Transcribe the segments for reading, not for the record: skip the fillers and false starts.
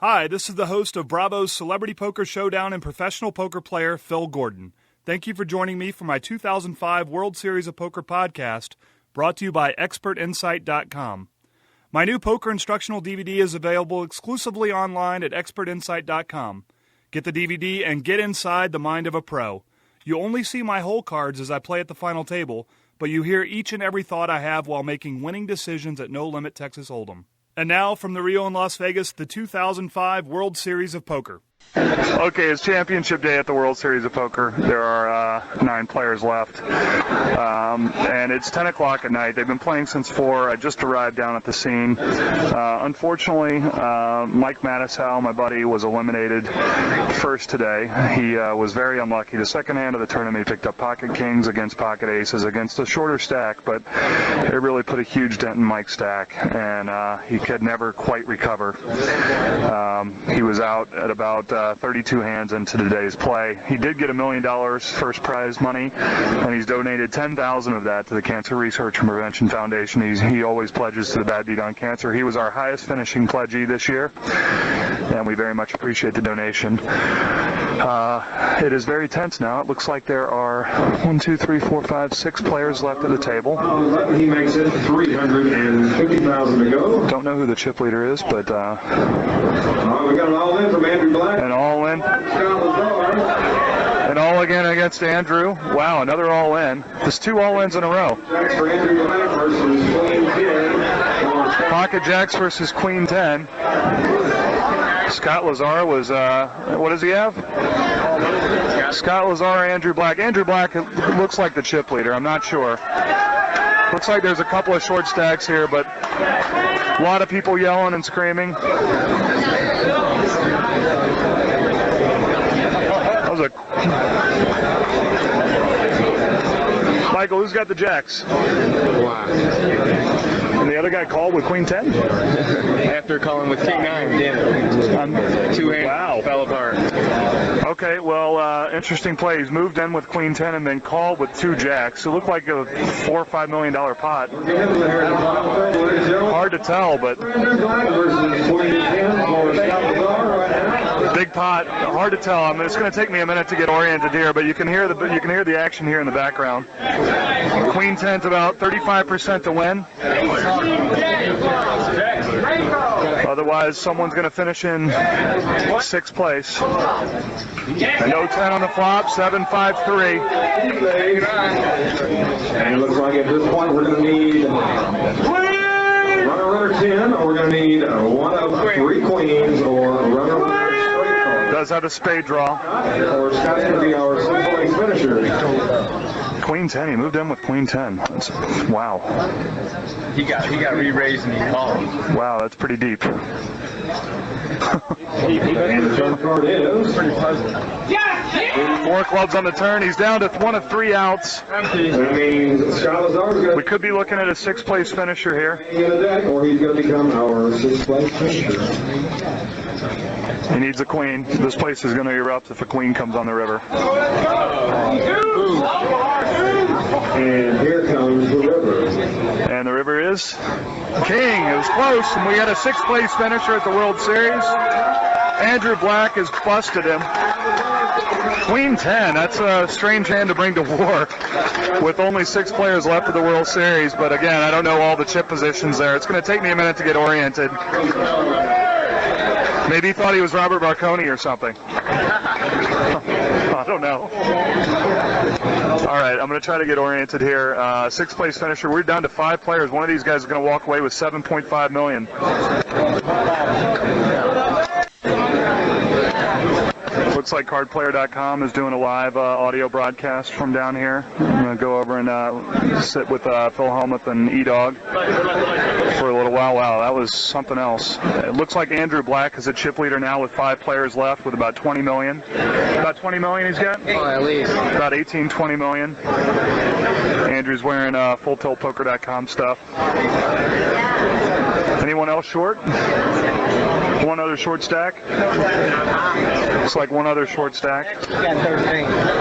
Hi, this is the host of Bravo's Celebrity Poker Showdown and professional poker player, Phil Gordon. Thank you for joining me for my 2005 World Series of Poker podcast, brought to you by ExpertInsight.com. My new poker instructional DVD is available exclusively online at ExpertInsight.com. Get the DVD and get inside the mind of a pro. You only see my hole cards as I play at the final table, but you hear each and every thought I have while making winning decisions at No Limit Texas Hold'em. And now, from the Rio in Las Vegas, the 2005 World Series of Poker. Okay, it's championship day at the World Series of Poker. There are 9 players left, and it's 10 o'clock at night. They've been playing since 4. I just arrived down at the scene. Unfortunately, Mike Mattisau, my buddy, was eliminated first today. He was very unlucky. The second hand of the tournament, he picked up pocket kings against pocket aces against a shorter stack, but it really put a huge dent in Mike's stack, and he could never quite recover. He was out at about 32 hands into today's play. He did get $1 million first prize money, and he's donated $10,000 of that to the Cancer Research and Prevention Foundation. He always pledges to the Bad Beat on Cancer. He was our highest finishing pledgee this year, and we very much appreciate the donation. It is very tense now. It looks like there are 6 players left at the table. He makes it $350,000 to go. Don't know who the chip leader is, but we got an all-in from Andrew Black. An all-in. And all again against Andrew. Wow, another all-in. There's 2 all-ins in a row. Pocket Jacks versus Queen 10. Scott Lazar was, what does he have? Scott Lazar, Andrew Black. Andrew Black looks like the chip leader. I'm not sure. Looks like there's a couple of short stacks here, but a lot of people yelling and screaming. That was a... Michael, who's got the jacks? Wow. And the other guy called with Queen 10? After calling with King 9, damn it. 2 hands fell apart. Okay, well, interesting play. He's moved in with Queen 10 and then called with 2 jacks. It looked like a $4 or $5 million pot. Hard to tell, but big pot. Hard to tell. I mean, it's going to take me a minute to get oriented here, but you can hear the action here in the background. Queen 10's about 35% to win. Otherwise, someone's going to finish in 6th place. And no 10 on the flop, 7-5-3. And it looks like at this point we're going to need runner 10, or we're going to need one of 3 queens, or runner does have a spade draw. Or Scott's going to be our 6th place finisher. Queen 10, he moved in with Queen 10. Wow. He got re-raised and he called. Wow, that's pretty deep. And the turn card is Pretty pleasant. 4 clubs on the turn. He's down to 1 of 3 outs. that means Scott Lazar's going We could be looking at a 6th place finisher here. to get a deck, or he's going to become our 6th place finisher. He needs a queen. This place is going to erupt if a queen comes on the river. And here comes the river. And the river is King. It was close, and we had a 6th place finisher at the World Series. Andrew Black has busted him. Queen 10, that's a strange hand to bring to war with only 6 players left of the World Series. But again, I don't know all the chip positions there. It's going to take me a minute to get oriented. Maybe he thought he was Robert Marconi or something. I don't know. All right, I'm going to try to get oriented here. 6th place finisher. We're down to 5 players. One of these guys is going to walk away with $7.5 million. Looks like cardplayer.com is doing a live audio broadcast from down here. I'm going to go over and sit with Phil Helmuth and E-Dog for a little while. Wow, that was something else. It looks like Andrew Black is a chip leader now with 5 players left with about $20 million. About $20 million he's got? Oh, at least. About 18, $20 million. Andrew's wearing fulltiltpoker.com stuff. Anyone else short? One other short stack. Looks like one other short stack.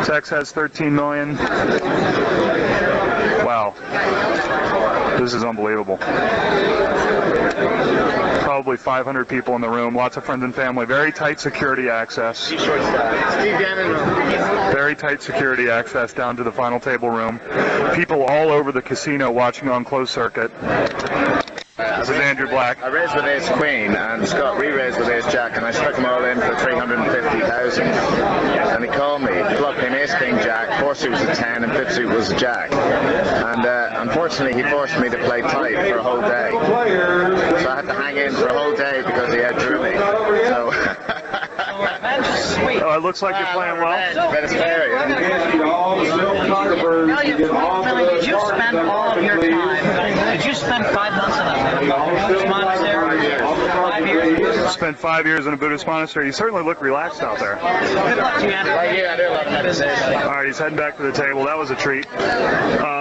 Tex has 13 million. Wow. This is unbelievable. probably 500 people in the room, lots of friends and family, very tight security access. Steve Gannon. Very tight security access down to the final table room. People all over the casino watching on closed circuit. This is Andrew Black. I raised with ace queen, and Scott re-raised with ace jack, and I stuck them all in for 350,000. And he called me. Flop came ace king jack, four suit was a 10, and fifth suit was a jack. And unfortunately, he forced me to play tight for a whole day. So I had to hang in for a whole day because he outdrew me. So. Oh, it looks like you're playing well. But it's fair, yeah. Did you spend all of your time? Did you spend 5 months in a Buddhist monastery? 5 years? Spent 5 years in a Buddhist monastery. You certainly look relaxed out there. Good luck to you, Andrew. I do a lot of meditation. All right, he's heading back to the table. That was a treat.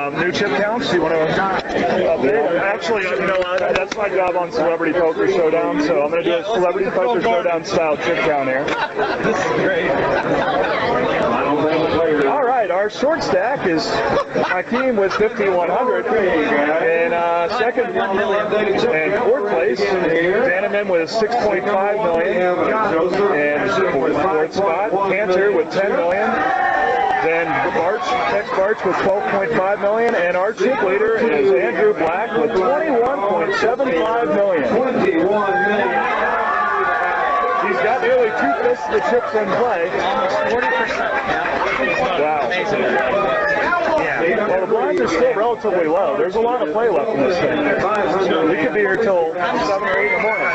New chip counts? You want to update? Actually, you know, that's my job on Celebrity Poker Showdown, so I'm going to do a Celebrity Poker Showdown style chip count here. This is great. All right, our short stack is Hakeem with 5,100 in second and fourth place. Bannerman with 6.5 million in fourth spot. Cantor with 10 million. Then Tex Barch with 12.5 million, and our chip leader is Andrew Black with 21.75 million. He's got nearly 2/5 of the chips in play. Almost 40%. Wow. Well, the blinds are still relatively low. There's a lot of play left in this thing. We could be here till 7 or 8 in the morning.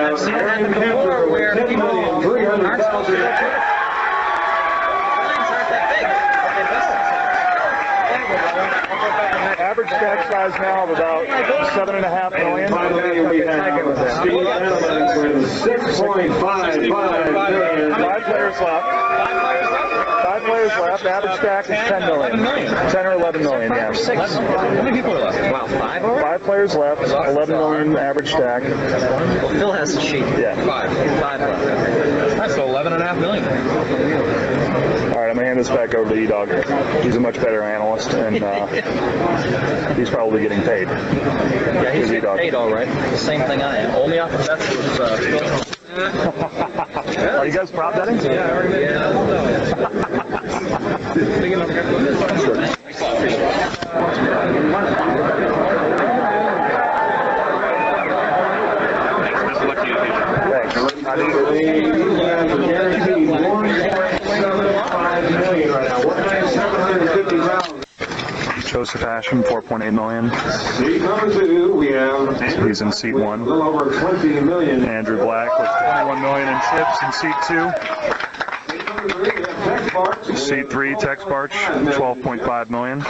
I've seen it happen before where people aren't supposed to do it. Lines aren't that big. Average stack size now of about 7.5 million. Steve Adams with 6.55 million. 5 players left. 5 players left. Average stack is 10 million. 10 or 11 million, yeah. 6. How many people are left? Wow, 5 already? 5 players left. 11 million average stack. Phil has the sheet. Yeah. 5 left. That's 11.5 million. All right, I'm gonna hand this back over to E-Dog. He's a much better analyst, and he's probably getting paid. Yeah, he's getting paid all right. The same thing I am. Only off the bets was Are you guys prop betting? Yeah, I already made Joseph Asham, 4.8 million. Seat number 2, we have He's in seat 1. a little over 20 million. Andrew Black with 21 million in chips in seat 2. Seat 3, Tex Barch, 12.5 million.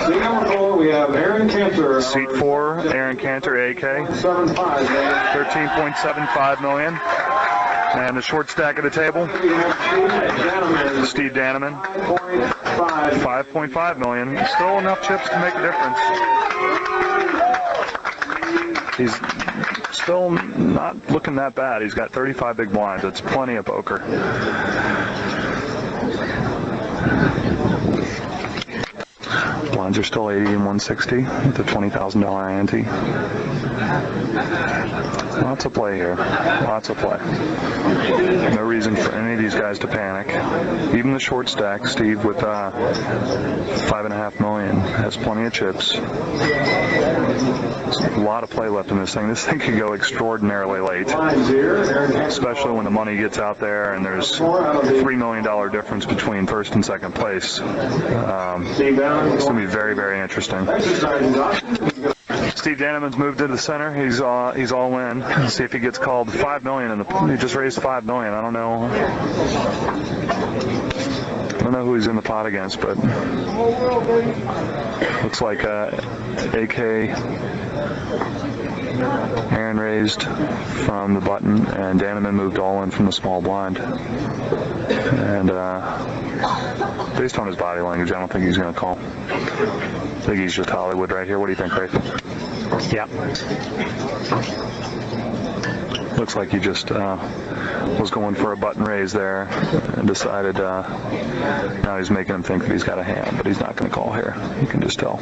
Seat number 4, we have Aaron Cantor. Seat 4, Aaron Cantor, AK, 13.75 million. And the short stack of the table, Steve Danneman, 5.5 million. Still enough chips to make a difference. He's still not looking that bad. He's got 35 big blinds. That's plenty of poker. Blinds are still 80 and 160 with a $20,000 ante. Lots of play here. Lots of play. No reason for any of these guys to panic. Even the short stack, Steve, with 5.5 million, has plenty of chips. There's a lot of play left in this thing. This thing could go extraordinarily late, especially when the money gets out there and there's a $3 million difference between first and second place. It's going to be very, very interesting. Steve Danneman's moved to the center. He's all in. Let's see if he gets called. 5 million he just raised 5 million. I don't know who he's in the pot against, but looks like AK Aaron raised from the button, and Danneman moved all in from the small blind. And based on his body language, I don't think he's going to call. I think he's just Hollywood right here. What do you think, Rafe? Yeah. Looks like he just was going for a button raise there and decided now he's making him think that he's got a hand, but he's not going to call here. You can just tell.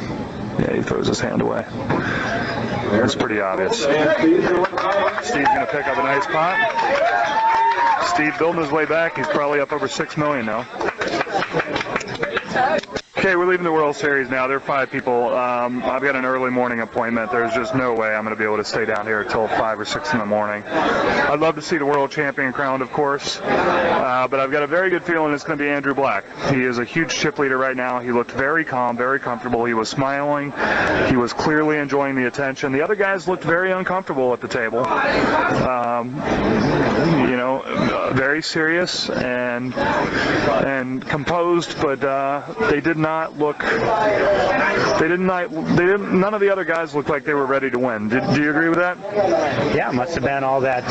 Yeah, he throws his hand away. It's pretty obvious. Steve's going to pick up a nice pot. Steve building his way back. He's probably up over $6 million now. Okay, we're leaving the World Series now. There are 5 people. I've got an early morning appointment. There's just no way I'm going to be able to stay down here until 5 or 6 in the morning. I'd love to see the world champion crowned, of course, but I've got a very good feeling it's going to be Andrew Black. He is a huge chip leader right now. He looked very calm, very comfortable. He was smiling. He was clearly enjoying the attention. The other guys looked very uncomfortable at the table. Very serious and composed, but they did not look. None of the other guys looked like they were ready to win. Do you agree with that? Yeah, must have been all that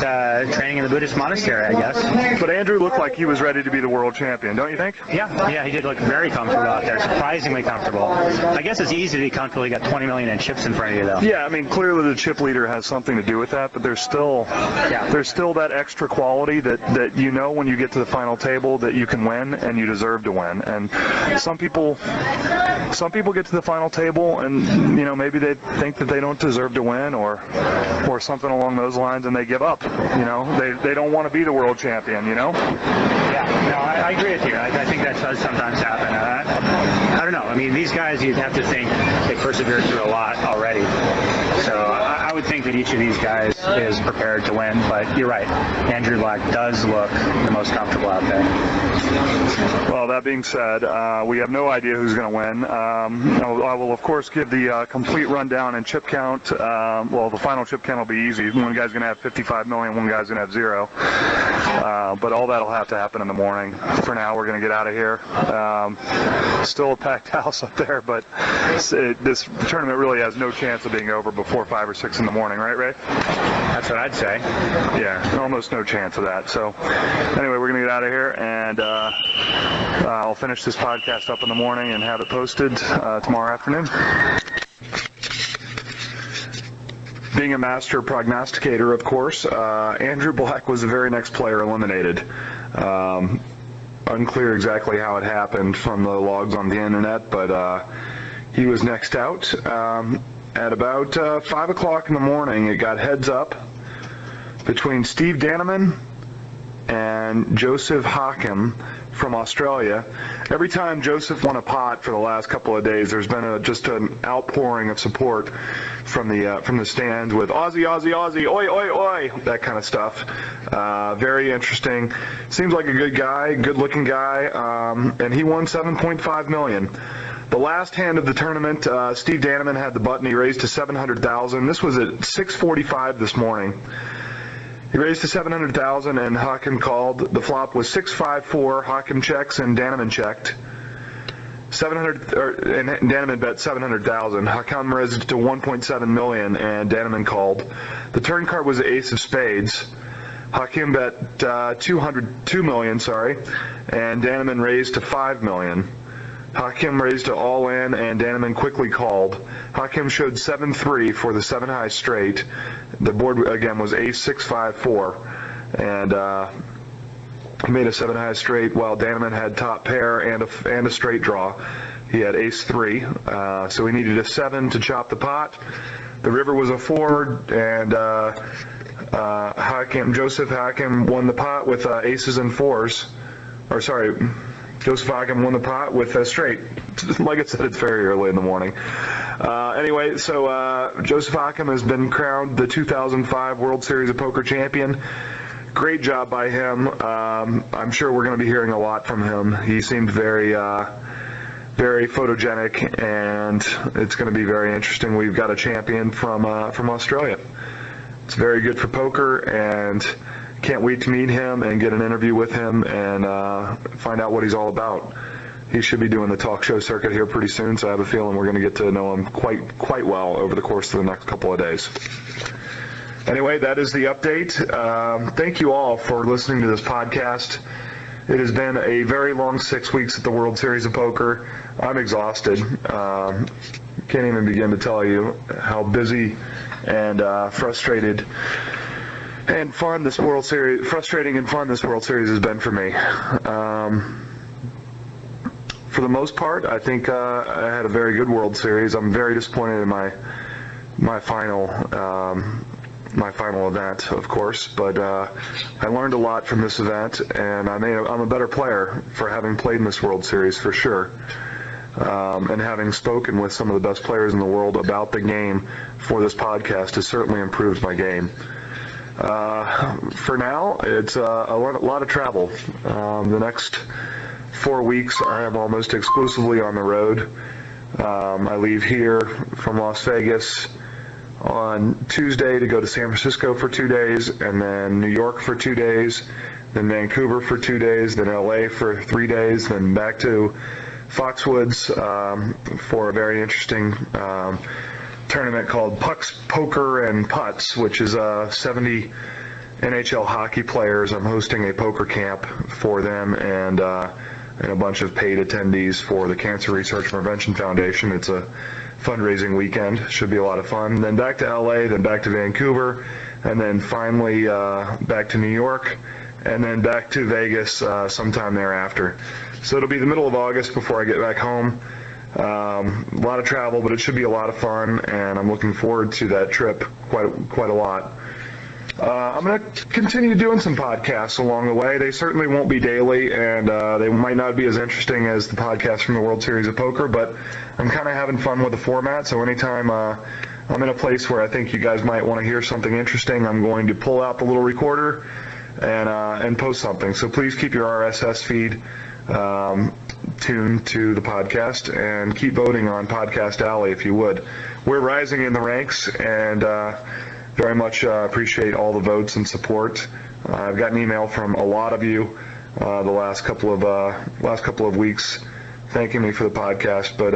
training in the Buddhist monastery, I guess. But Andrew looked like he was ready to be the world champion, don't you think? Yeah, he did look very comfortable out there, surprisingly comfortable. I guess it's easy to be comfortable. You got 20 million in chips in front of you, though. Yeah, I mean, clearly the chip leader has something to do with that, but there's still that extra quality that when you get to the final table that you can win and you deserve to win. And some people get to the final table and maybe they think that they don't deserve to win or something along those lines, and they give up. They don't want to be the world champion. Yeah, no, I agree with you. I think that does sometimes happen. I don't know. I mean, these guys, you'd have to think they persevered through a lot already. So I would think that each of these guys is prepared to win, but you're right. Andrew Black does look the most comfortable out there. Well, that being said, we have no idea who's going to win. I will, of course, give the complete rundown and chip count. The final chip count will be easy. One guy's going to have 55 million, one guy's going to have 0. But all that will have to happen in the morning. For now, we're going to get out of here. Still a packed house up there, but this tournament really has no chance of being over before 5 or 6 in the morning, right, Ray? That's what I'd say. Yeah, almost no chance of that. So anyway, we're going to get out of here, and I'll finish this podcast up in the morning and have it posted tomorrow afternoon. Being a master prognosticator, of course, Andrew Black was the very next player eliminated. Unclear exactly how it happened from the logs on the internet, but he was next out. At about 5 o'clock in the morning, it got heads up between Steve Danneman and Joseph Hakim from Australia. Every time Joseph won a pot for the last couple of days, there's been just an outpouring of support from the stands with Aussie, Aussie, Aussie, oi, oi, oi, that kind of stuff. Very interesting. Seems like a good guy, good-looking guy, and he won $7.5 million. The last hand of the tournament, Steve Danneman had the button. He raised to $700,000. This was at 6:45 this morning. He raised to $700,000, and Hakim called. The flop was 6-5-4. Hakim checks, and Danneman checked. And Danneman bet $700,000. Hakim raised it to $1.7 million, and Danneman called. The turn card was the ace of spades. Hakim bet $2 million, and Danneman raised to $5 million. Hakim raised to all in, and Danneman quickly called. Hakim showed 7-3 for the 7-high straight. The board, again, was ace-6-5-4. And he made a 7-high straight while Danneman had top pair and a straight draw. He had ace-3, so he needed a 7 to chop the pot. The river was a 4, and Joseph Hakim won the pot with aces and 4s. Joseph Hakim won the pot with a straight. Like I said, it's very early in the morning. Anyway, so Joseph Hakim has been crowned the 2005 World Series of Poker champion. Great job by him. I'm sure we're going to be hearing a lot from him. He seemed very photogenic, and it's going to be very interesting. We've got a champion from Australia. It's very good for poker, and can't wait to meet him and get an interview with him and find out what he's all about. He should be doing the talk show circuit here pretty soon, so I have a feeling we're going to get to know him quite well over the course of the next couple of days. Anyway, that is the update. Thank you all for listening to this podcast. It has been a very long 6 weeks at the World Series of Poker. I'm exhausted. Can't even begin to tell you how busy and frustrated and fun this World Series, frustrating and fun this World Series has been for me. For the most part, I think I had a very good World Series. I'm very disappointed in my final event, of course, but I learned a lot from this event, and I'm a better player for having played in this World Series for sure. And having spoken with some of the best players in the world about the game for this podcast has certainly improved my game. For now, it's a lot of travel. The next 4 weeks, I am almost exclusively on the road. I leave here from Las Vegas on Tuesday to go to San Francisco for 2 days, and then New York for 2 days, then Vancouver for 2 days, then LA for 3 days, then back to Foxwoods for a very interesting tournament called Pucks, Poker, and Putts, which is 70 NHL hockey players. I'm hosting a poker camp for them and a bunch of paid attendees for the Cancer Research and Prevention Foundation. It's a fundraising weekend. Should be a lot of fun. Then back to LA, then back to Vancouver, and then finally back to New York, and then back to Vegas sometime thereafter. So it'll be the middle of August before I get back home. A lot of travel, but it should be a lot of fun, and I'm looking forward to that trip quite a lot. I'm going to continue doing some podcasts along the way. They certainly won't be daily, and they might not be as interesting as the podcast from the World Series of Poker, but I'm kind of having fun with the format, so anytime I'm in a place where I think you guys might want to hear something interesting, I'm going to pull out the little recorder and post something. So please keep your RSS feed tuned to the podcast, and keep voting on Podcast Alley if you would. We're rising in the ranks, and very much appreciate all the votes and support. I've gotten an email from a lot of you the last couple of weeks thanking me for the podcast, but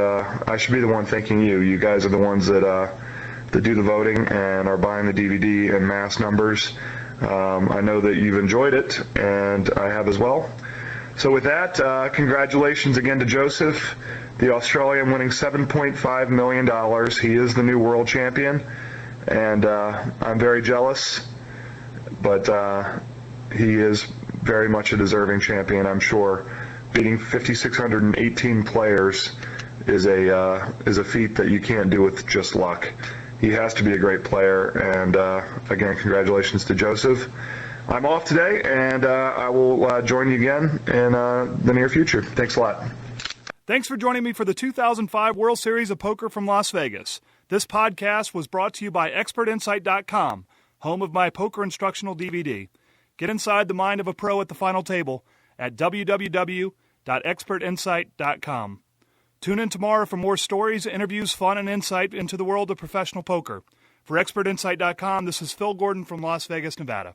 I should be the one thanking you. You guys are the ones that do the voting and are buying the DVD in mass numbers. I know that you've enjoyed it, and I have as well. So with that, congratulations again to Joseph, the Australian, winning $7.5 million. He is the new world champion, and I'm very jealous, but he is very much a deserving champion, I'm sure. Beating 5,618 players is a feat that you can't do with just luck. He has to be a great player, and again, congratulations to Joseph. I'm off today, and I will join you again in the near future. Thanks a lot. Thanks for joining me for the 2005 World Series of Poker from Las Vegas. This podcast was brought to you by ExpertInsight.com, home of my poker instructional DVD. Get inside the mind of a pro at the final table at www.expertinsight.com. Tune in tomorrow for more stories, interviews, fun, and insight into the world of professional poker. For ExpertInsight.com, this is Phil Gordon from Las Vegas, Nevada.